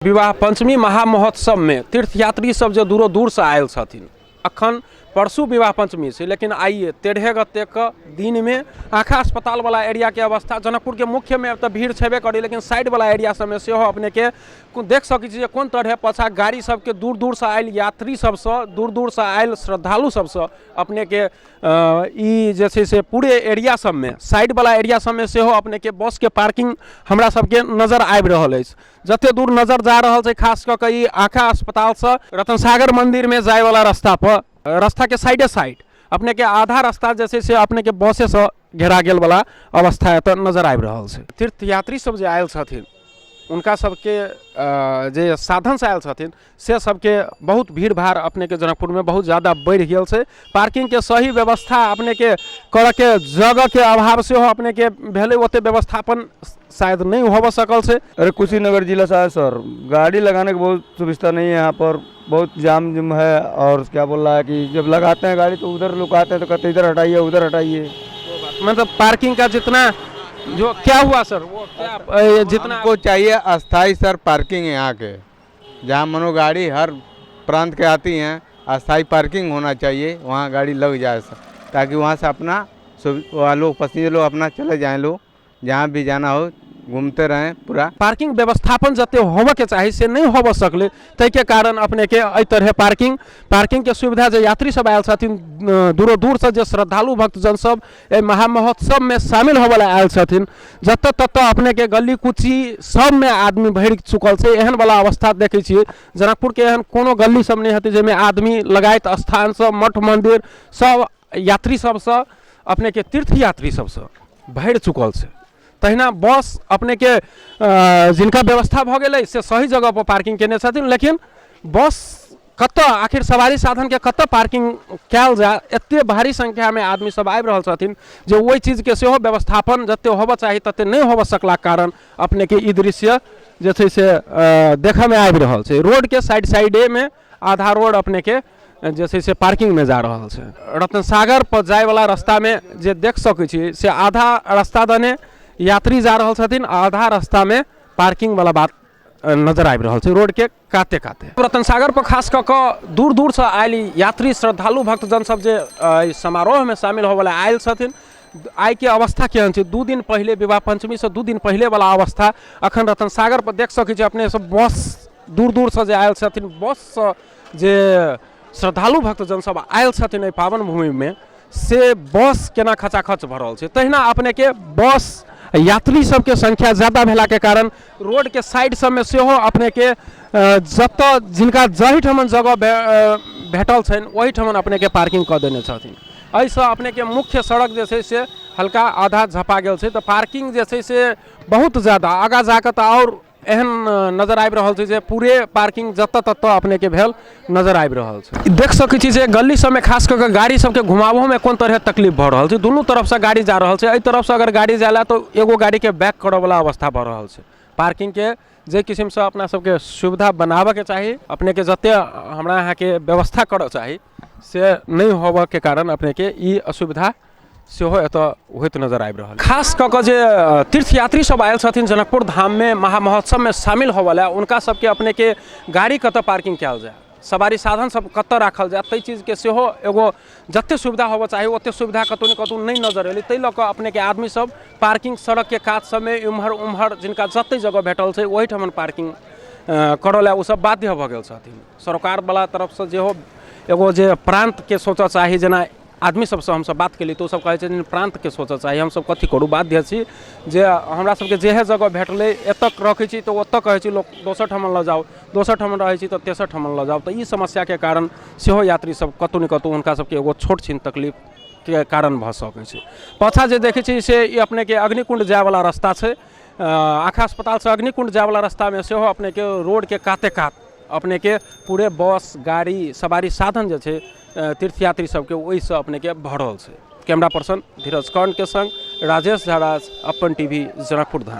विवाह पंचमी महामहोत्सव में तीर्थयात्री सब जो दूरो दूर से आयल छथिन। अखन परसू विवाह पंचमी से, लेकिन आइए 13 गते के दिन में आँखा अस्पताल वाला एरिया के अवस्था जनकपुर के मुख्य में तो भीड़ छेबे करी, लेकिन साइड वाला एरिया सब में से अपने के देख सकै छी कोन तरह पाछा गाड़ी सबके दूर दूर से आयल यात्री सबसे, दूर दूर से आयल श्रद्धालु सबसे अपने के ई जे छै से पूरे एरिया सब में साइड वाला एरिया सब में से अपने के बस के पार्किंग हमरा सबके नजर आबि रहल अछि। जते दूर नजर जा रहल छै खास कऽ के ई आँखा अस्पताल से रतन सागर मंदिर में जाए वाला रास्ता पर, रास्ता के साइडे साइड अपने के आधा रास्ता जैसे से अपने के बसे से घेरा गेल वाला अवस्था एतऽ नजर आबि रहल छै। तीर्थयात्री सब जे आयल छथिन उनका सबके जे साधन से आयल छथिन से सबके बहुत भीड़ भाड़ अपने के जनकपुर में बहुत ज़्यादा बढ़ गेल छै। पार्किंग के सही व्यवस्था अपने के करऽ के जगह के अभाव से अपने के भेले ओते व्यवस्थापन शायद नहीं हो सकल से। अरे कुशीनगर जिला से है सर, गाड़ी लगाने की बहुत सुविधा नहीं है यहाँ पर, बहुत जाम है। और क्या बोल रहा है कि जब लगाते हैं गाड़ी तो उधर लुकाते हैं तो कहते इधर हटाइए उधर हटाइए। मतलब पार्किंग का जितना जो क्या हुआ सर, वो क्या जितना को चाहिए अस्थाई सर पार्किंग यहाँ के, जहाँ मनो गाड़ी हर प्रांत के आती हैं अस्थाई पार्किंग होना चाहिए, वहाँ गाड़ी लग जाए सर, ताकि वहाँ से अपना लोग पैसेंजर लोग अपना चले जाएं, लोग जहाँ भी जाना हो घूमते रहें। पूरा पार्किंग व्यवस्थापन जते होबे के चाहिए से नहीं होबे सकले, तै के कारण अपने के एहि तरह पार्किंग के सुविधा जो यात्री सब आयल छथिन दूरो दूर से जो श्रद्धालु भक्तजन सब महामहोत्सव में शामिल होबे आयल छथिन, जतऽ ततऽ अपने के गली कुची सब में आदमी भरि चुकल छै। एहन वाला अवस्था देखे छियै जनकपुर के, एहन कोनो गली सब नहीं हते जेमे आदमी लगायत स्थान सब मठ मंदिर सब यात्री सबसे अपने के तीर्थयात्री सबसे भरि चुकल छै। तहिना बस अपने के जिनका व्यवस्था भ गेलै से सही जगह पर पार्किंग केने छथिन, लेकिन बस कतऽ आखिर सवारी साधन के कतऽ पार्किंग कैल जाए, एते भारी संख्या में आदमी सब आबि रहल छथिन जे ओहि चीज के सेहो व्यवस्थापन जते होबे चाही तते नहीं होबे सकला कारण अपने के ई दृश्य जे छै से देखै में आबि रहल छै। रोड के साइडे में आधा रोड अपने के जैसे से पार्किंग में जा रहा है। रतन सागर पर जाए वाला रास्ता में जे देख सकै छी से आधा रास्ता दने यात्री जा रहा छथिन, आधा रास्ता में पार्किंग वाला बात नजर आबि रहल छै रोड के काते काते। रतन सागर पर खास कऽ कऽ दूर दूर से आयल यात्री श्रद्धालु भक्तजन सब जे समारोह में शामिल होबे आयल छथिन, आइ के अवस्था केहन छै? 2 दिन पहले विवाह पंचमी से 2 दिन पहले वाला अवस्था अखन रतन सागर पर देख सकै छी अपने सब। बस दूर दूर से जे आयल छथिन, बस से जे श्रद्धालु भक्तजन सब आयल छथिन एहि पावन भूमि में, से बस केना खचाखच भरल छै। तहिना अपने के बस यात्री सबके संख्या ज़्यादा भेला के कारण रोड के साइड सब में सेहो अपने के जतऽ जिनका जही ठमन जगह भेटल छनि वही ठमन अपने के पार्किंग कऽ देने छथिन। एहिसँ अपने के मुख्य सड़क जे छै से हल्का आधा झपा गेल छै, तऽ पार्किंग जे छै से बहुत ज़्यादा आगाँ जाकऽ तऽ और एहन नजर आबि रहल छै जे पूरे पार्किंग जतऽ ततऽ अपने के भेल नजर आबि रहल छै। देख सकै छी जे गली सब में खास करके गाड़ी सबके घुमाबो में कोन तरह तकलीफ भऽ रहल छै। दुनू तरफ से गाड़ी जा रहल छै, एहि तरफ से अगर गाड़ी जाला तो एगो गाड़ी के बैक करऽ वाला अवस्था भऽ रहल छै। पार्किंग के जे किस्म से अपना सबके सुविधा बनाबे के चाही, अपने के जते हमरा यहाँ के व्यवस्था करऽ चाही से नहीं होबे के कारण अपने के ई असुविधा सेहो एतऽ होइत नजर आबि रहल। खास कऽ कऽ जे तीर्थयात्री सब आयल छथिन जनकपुर धाम में महामहोत्सव में शामिल होबे, उनका सबके अपने के गाड़ी कतऽ पार्किंग कैल जाए, सवारी साधन सब कतऽ राखल जाए, तै चीज के सेहो एगो जते सुविधा होबे चाही ओते सुविधा कतौ न कतौ नहीं नजर एलै। तै लऽ कऽ अपने के आदमी सब पार्किंग सड़क के कात सब में इम्हर उम्हर जिनका जते जगह भेटल छै ओही ठमन पार्किंग करऽ ला ओ सब बाध्य भऽ गेल छथिन। सरकार वाला तरफ से जे हो एगो जे प्रांत के सोचऽ चाही, जेना आदमी सबसे हम सब बात केली तो सब कहै छै प्रांत के सोचऽ चाही, हम सब कथी करू बाध्य छी जे हमरा सबके जेहे जगह भेटलै एतऽ रखै छी तो ओतऽ कहै छी लोक दोसर ठमन लऽ जाओ, दोसर ठमन रहै छी तो तेसर ठमन लऽ जाओ। तो ई समस्या के कारण सेहो यात्री सब कतौ न कतौ हुनका सबके एगो छोट छीन तकलीफ के कारण भऽ सकै छै। पाछा जे देखै छी से ई अपने के अग्निकुंड जाए वाला रास्ता छै, आँखा अस्पताल से अग्निकुंड जाए वाला रास्ता में सेहो अपने के रोड के काते कात अपने के पूरे बस गाड़ी सवारी साधन जे छै तीर्थयात्री सबके ओहिसँ अपने के भरल छै। कैमरा पर्सन धीरज कर्ण के संग राजेश झाराज, अपन टीवी जनकपुर धाम।